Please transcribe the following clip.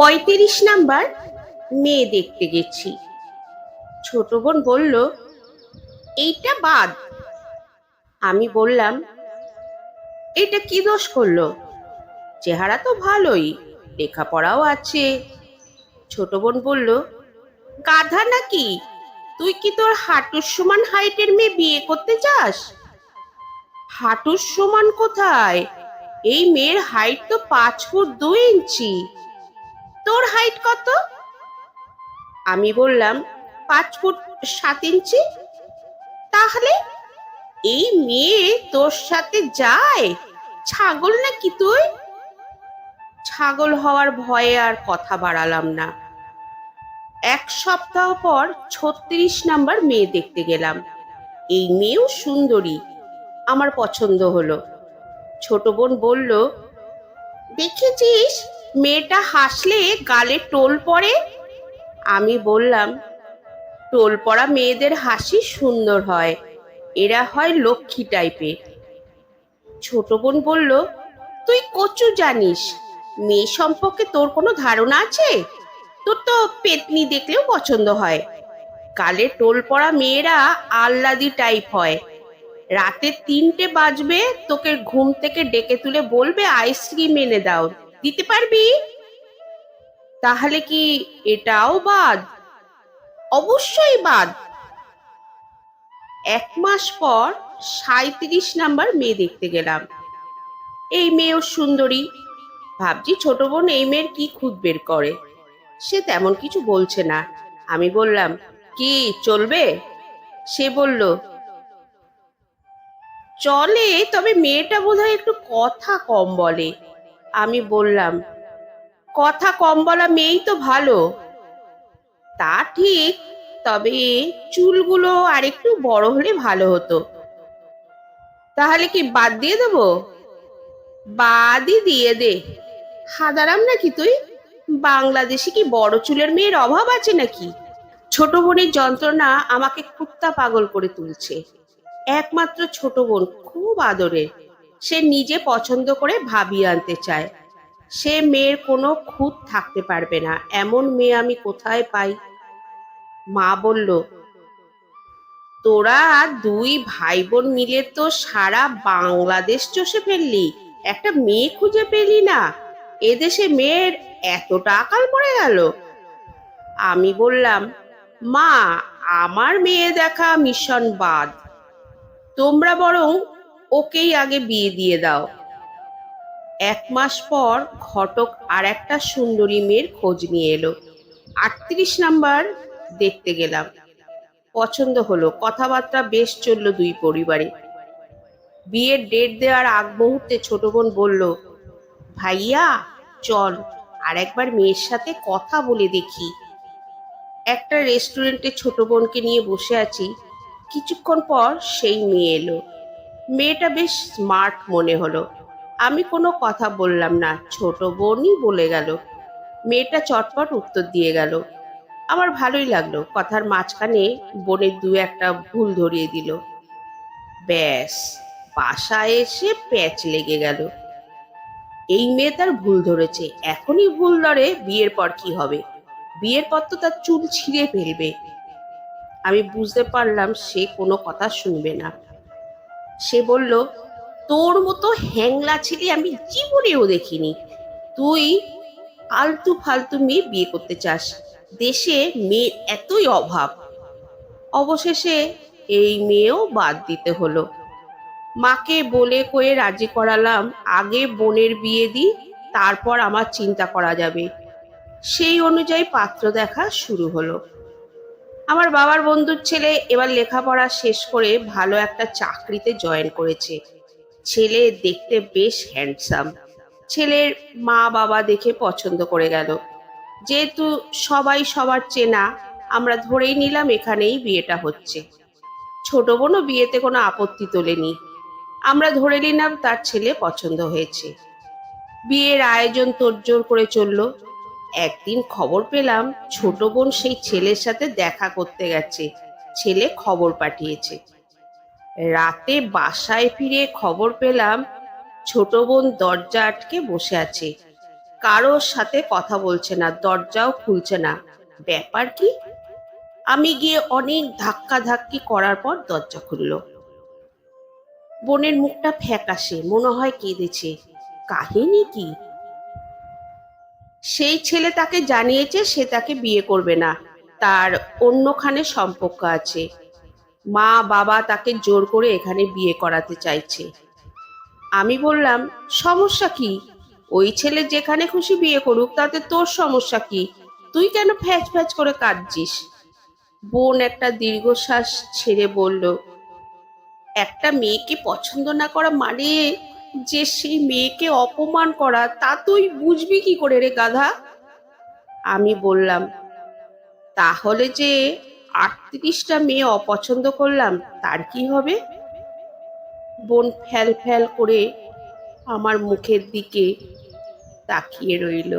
35 number মেয়ে দেখতে গেছি। ছোট বোন বলল, এইটা বাদ। আমি বললাম, এটা কি দোষ করলো? চেহারা তো ভালোই, লেখাপড়াও আছে। ছোট বোন বলল, গাধা নাকি? তুই কি তোর হাঁটুর সমান হাইটের মেয়ে বিয়ে করতে চাস? হাঁটুর সমান কোথায়? এই মেয়ের হাইট তো 5 ফুট 2 ইঞ্চি। তোর হাইট কত? আমি বললাম, 5 ফুট 7 ইঞ্চি। তাহলে এই মেয়ে তোর সাথে যায়? ছাগল নাকি তুই? ছাগল হওয়ার ভয়ে আর কথা বাড়ালাম না। 1 সপ্তাহ পর 36 নাম্বার মেয়ে দেখতে গেলাম। এই মেয়েও সুন্দরী, আমার পছন্দ হলো। ছোট বোন বলল, দেখেছিস মেয়েটা হাসলে গালে টোল পড়ে? আমি বললাম, টোল পড়া মেয়েদের হাসি সুন্দর হয়, এরা হয় লক্ষ্মী টাইপের। ছোট বোন বলল, তুই কচু জানিস, মেয়ে সম্পর্কে তোর কোনো ধারণা আছে? তোর তো পেতনি দেখলেও পছন্দ হয়। গালে টোল পড়া মেয়েরা আহ্লাদি টাইপ হয়। রাতে 3টে বাজবে, তোকে ঘুম থেকে ডেকে তুলে বলবে আইসক্রিম এনে দাও, দিতে পারবি? তাহলে কি এটাও বাদ? অবশ্যই বাদ। 1 মাস পর 37 নাম্বার মেয়ে দেখতে গেলাম। এই মেয়েও সুন্দরী। ভাবছি ছোট বোন এই মেয়ের কি খুঁত বের করে। সে তেমন কিছু বলছে না। আমি বললাম, কি চলবে? সে বলল, চলে, তবে মেয়েটা বোধহয় একটু কথা কম বলে। আমি বললাম, কথা কম বলা মেয়েই তো ভালো। তা ঠিক, তবে চুলগুলো আরেকটু বড় হলে ভালো হতো। তাহলে কি বাদ দিয়ে দেবো? বাদই দিয়ে দে। হাদারাম নাকি তুই? বাংলাদেশে কি বড় চুলের মেয়ের অভাব আছে নাকি? ছোট বোনের যন্ত্রণা আমাকে কুত্তা পাগল করে তুলছে। একমাত্র ছোট বোন খুব আদরের। সে নিজে পছন্দ করে ভাবিয়ে আনতে চায়। সে মেয়ের কোনো খুঁত থাকতে পারবে না, এমন মেয়ে আমি কোথায় পাই? মা বলল, তোরা 2 ভাই বোন মিলে তো সারা বাংলাদেশ চষে ফেললি, একটা মেয়ে খুঁজে পেলি না? এদেশে মেয়ের এতটা আকাল পড়ে গেল? আমি বললাম, মা, আমার মেয়ে দেখা মিশন বাদ। তোমরা বরং ওকেই আগে বিয়ে দিয়ে দাও। 1 মাস পর ঘটক আর একটা সুন্দরী মেয়ের খোঁজ নিয়ে এলো। 38 নাম্বার দেখতে গেলাম। পছন্দ হলো, কথাবার্তা বেশ চললো 2 পরিবারে। বিয়ের ডেট দেওয়ার আগ মুহূর্তে ছোট বোন বলল, ভাইয়া চল আর একবার মেয়ের সাথে কথা বলে দেখি। একটা রেস্টুরেন্টে ছোট বোনকে নিয়ে বসে আছি। কিছুক্ষণ পর সেই মেয়ে এলো। মেয়েটা বেশ স্মার্ট মনে হলো। আমি কোনো কথা বললাম না, ছোট বোনই বলে গেল। মেয়েটা চটপট উত্তর দিয়ে গেল। আমার ভালোই লাগলো। কথার মাঝখানে বোনের 2-1টা ভুল ধরিয়ে দিল। ব্যাস, বাসায় এসে প্যাচ লেগে গেল। এই মেয়ে তার ভুল ধরেছে, এখনই ভুল ধরে বিয়ের পর কি হবে? বিয়ের পর তো তার চুল ছিঁড়ে ফেলবে। আমি বুঝতে পারলাম সে কোনো কথা শুনবে না। সে বলল, তোর মতো হ্যাংলা ছেলে আমি জীবনেও দেখিনি। তুই আলতু ফালতু মেয়ে বিয়ে করতে চাস, দেশে মেয়ের এতই অভাব। অবশেষে এই মেয়েও বাদ দিতে হলো। মাকে বলে কয়ে রাজি করালাম, আগে বোনের বিয়ে দিই, তারপর আমার চিন্তা করা যাবে। সেই অনুযায়ী পাত্র দেখা শুরু হলো। আমার বাবার বন্ধুর ছেলে এবার লেখাপড়া শেষ করে ভালো একটা চাকরিতে জয়েন করেছে। ছেলে দেখতে বেশ হ্যান্ডসাম। ছেলের মা বাবা দেখে পছন্দ করে গেল। যেহেতু সবাই সবার চেনা, আমরা ধরেই নিলাম এখানেই বিয়েটা হচ্ছে। ছোট বোনও বিয়েতে কোনো আপত্তি তোলেনি। আমরা ধরে নিলাম তার ছেলে পছন্দ হয়েছে। বিয়ের আয়োজন তোড়জোড় করে চলল। একদিন খবর পেলাম ছোট বোন সেই ছেলের সাথে দেখা করতে গেছে। ছেলে খবর পাঠিয়েছে। রাতে বাসায় ফিরে খবর পেলাম ছোট বোন দরজা আটকে বসে আছে। কারোর সাথে কথা বলছে না, দরজাও খুলছে না। ব্যাপার কি? আমি গিয়ে অনেক ধাক্কা ধাক্কি করার পর দরজা খুলল। বোনের মুখটা ফ্যাকাশে, মনে হয় কেঁদেছে। কাহিনী কি? সেই ছেলে তাকে জানিয়েছে সে তাকে বিয়ে করবে না, তার অন্যখানে সম্পর্ক আছে। মা বাবা তাকে জোর করে এখানে বিয়ে করাতে চাইছে। আমি বললাম, সমস্যা কি? ওই ছেলে যেখানে খুশি বিয়ে করুক, তাতে তোর সমস্যা কি? তুই কেন ফ্যাচ ফ্যাচ করে কাঁদছিস? বোন একটা দীর্ঘশ্বাস ছেড়ে বলল, একটা মেয়েকে পছন্দ না করা মানে যে সেই মেয়েকে অপমান করা, তা তুই বুঝবি কি করে রে গাধা? আমি বললাম, তাহলে যে 38টা মেয়ে অপছন্দ করলাম, তার কি হবে? বোন ফ্যাল ফ্যাল করে আমার মুখের দিকে তাকিয়ে রইল।